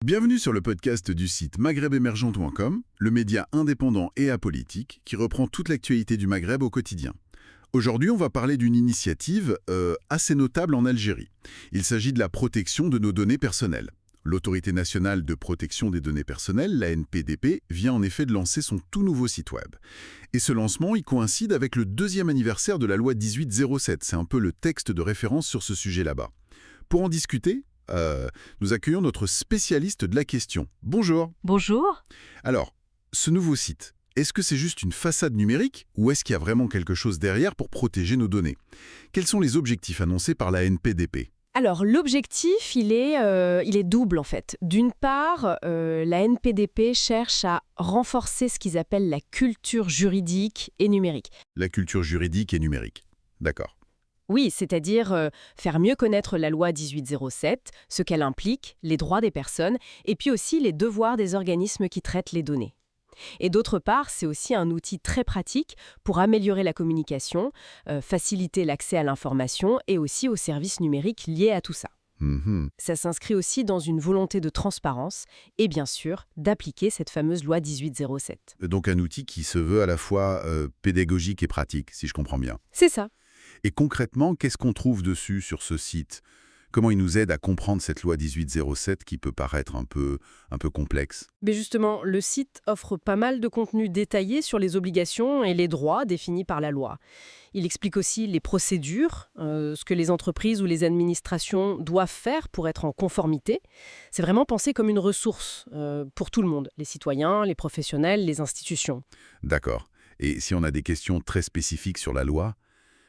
Bienvenue sur le podcast du site maghrebemergent.com, le média indépendant et apolitique qui reprend toute l'actualité du Maghreb au quotidien. Aujourd'hui, on va parler d'une initiative assez notable en Algérie. Il s'agit de la protection de nos données personnelles. L'Autorité nationale de protection des données personnelles, l'ANPDP, vient en effet de lancer son tout nouveau site web. Et ce lancement, il coïncide avec le 2e anniversaire de la loi 1807. C'est un peu le texte de référence sur ce sujet là-bas. Pour en discuter, nous accueillons notre spécialiste de la question. Bonjour. Bonjour. Alors, ce nouveau site, est-ce que c'est juste une façade numérique ou est-ce qu'il y a vraiment quelque chose derrière pour protéger nos données? Quels sont les objectifs annoncés par la NPDP? Alors, l'objectif, il est double en fait. D'une part, la NPDP cherche à renforcer ce qu'ils appellent la culture juridique et numérique. La culture juridique et numérique. D'accord. Oui, c'est-à-dire faire mieux connaître la loi 1807, ce qu'elle implique, les droits des personnes, et puis aussi les devoirs des organismes qui traitent les données. Et d'autre part, c'est aussi un outil très pratique pour améliorer la communication, faciliter l'accès à l'information et aussi aux services numériques liés à tout ça. Mhm. Ça s'inscrit aussi dans une volonté de transparence et bien sûr d'appliquer cette fameuse loi 1807. Donc un outil qui se veut à la fois pédagogique et pratique, si je comprends bien. C'est ça. Et concrètement, qu'est-ce qu'on trouve dessus sur ce site? Comment il nous aide à comprendre cette loi 1807 qui peut paraître un peu complexe? Mais justement, le site offre pas mal de contenu détaillé sur les obligations et les droits définis par la loi. Il explique aussi les procédures, ce que les entreprises ou les administrations doivent faire pour être en conformité. C'est vraiment pensé comme une ressource pour tout le monde, les citoyens, les professionnels, les institutions. D'accord. Et si on a des questions très spécifiques sur la loi,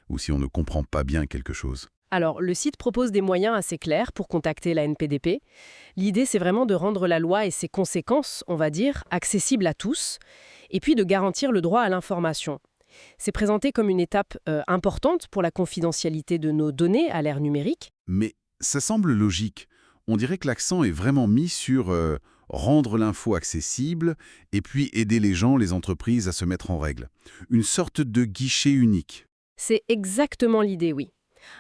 ou si on ne comprend pas bien quelque chose? Alors, le site propose des moyens assez clairs pour contacter la NPDP. L'idée, c'est vraiment de rendre la loi et ses conséquences, on va dire, accessibles à tous, et puis de garantir le droit à l'information. C'est présenté comme une étape importante pour la confidentialité de nos données à l'ère numérique. Mais ça semble logique. On dirait que l'accent est vraiment mis sur rendre l'info accessible et puis aider les gens, les entreprises à se mettre en règle. Une sorte de guichet unique. C'est exactement l'idée, oui.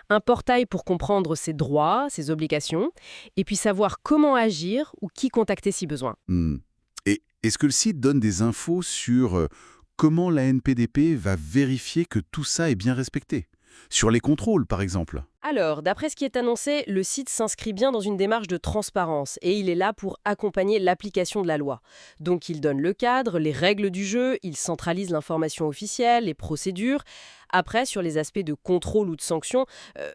Un portail pour comprendre ses droits, ses obligations, et puis savoir comment agir ou qui contacter si besoin. Hmm. Et est-ce que le site donne des infos sur comment la NPDP va vérifier que tout ça est bien respecté? Sur les contrôles, par exemple? Alors, d'après ce qui est annoncé, le site s'inscrit bien dans une démarche de transparence et il est là pour accompagner l'application de la loi. Donc il donne le cadre, les règles du jeu, il centralise l'information officielle, les procédures. Après, sur les aspects de contrôle ou de sanction,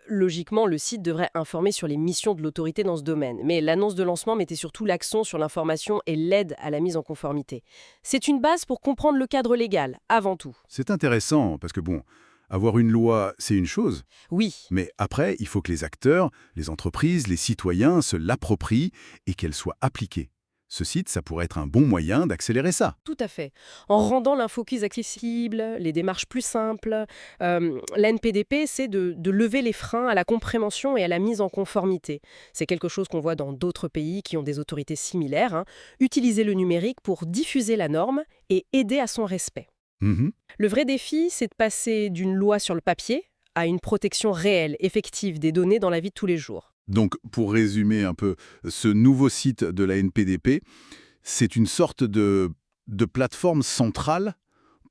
logiquement, le site devrait informer sur les missions de l'autorité dans ce domaine. Mais l'annonce de lancement mettait surtout l'accent sur l'information et l'aide à la mise en conformité. C'est une base pour comprendre le cadre légal, avant tout. C'est intéressant, parce que bon, avoir une loi, c'est une chose. Oui. Mais après, il faut que les acteurs, les entreprises, les citoyens se l'approprient et qu'elle soit appliquée. Ce site, ça pourrait être un bon moyen d'accélérer ça. Tout à fait. En rendant l'infocus accessible, les démarches plus simples, l'NPDP, c'est de lever les freins à la compréhension et à la mise en conformité. C'est quelque chose qu'on voit dans d'autres pays qui ont des autorités similaires. Utiliser le numérique pour diffuser la norme et aider à son respect. Mhm. Le vrai défi, c'est de passer d'une loi sur le papier à une protection réelle, effective des données dans la vie de tous les jours. Donc, pour résumer un peu, ce nouveau site de la NPDP, c'est une sorte de plateforme centrale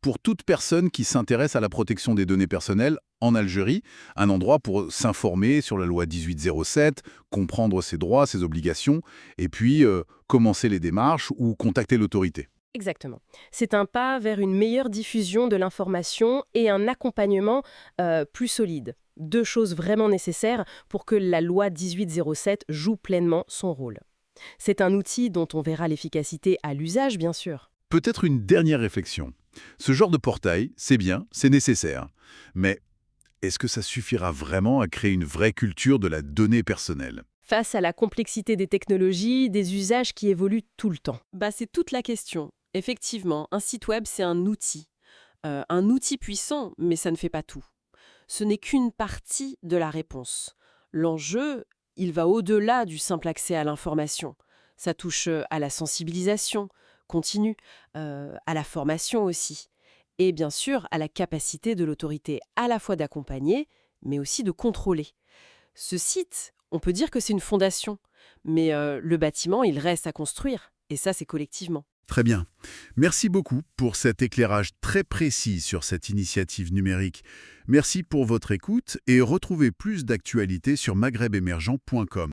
pour toute personne qui s'intéresse à la protection des données personnelles en Algérie, un endroit pour s'informer sur la loi 1807, comprendre ses droits, ses obligations, et puis commencer les démarches ou contacter l'autorité. Exactement. C'est un pas vers une meilleure diffusion de l'information et un accompagnement plus solide. Deux choses vraiment nécessaires pour que la loi 1807 joue pleinement son rôle. C'est un outil dont on verra l'efficacité à l'usage, bien sûr. Peut-être une dernière réflexion. Ce genre de portail, c'est bien, c'est nécessaire. Mais est-ce que ça suffira vraiment à créer une vraie culture de la donnée personnelle? Face à la complexité des technologies, des usages qui évoluent tout le temps. C'est toute la question. Effectivement, un site web, c'est un outil. Un outil puissant, mais ça ne fait pas tout. Ce n'est qu'une partie de la réponse. L'enjeu, il va au-delà du simple accès à l'information. Ça touche à la sensibilisation continue, à la formation aussi. Et bien sûr, à la capacité de l'autorité à la fois d'accompagner, mais aussi de contrôler. Ce site, On peut dire que c'est une fondation, mais le bâtiment, il reste à construire. Et ça, c'est collectivement. Très bien. Merci beaucoup pour cet éclairage très précis sur cette initiative numérique. Merci pour votre écoute et retrouvez plus d'actualités sur maghrebemergent.com.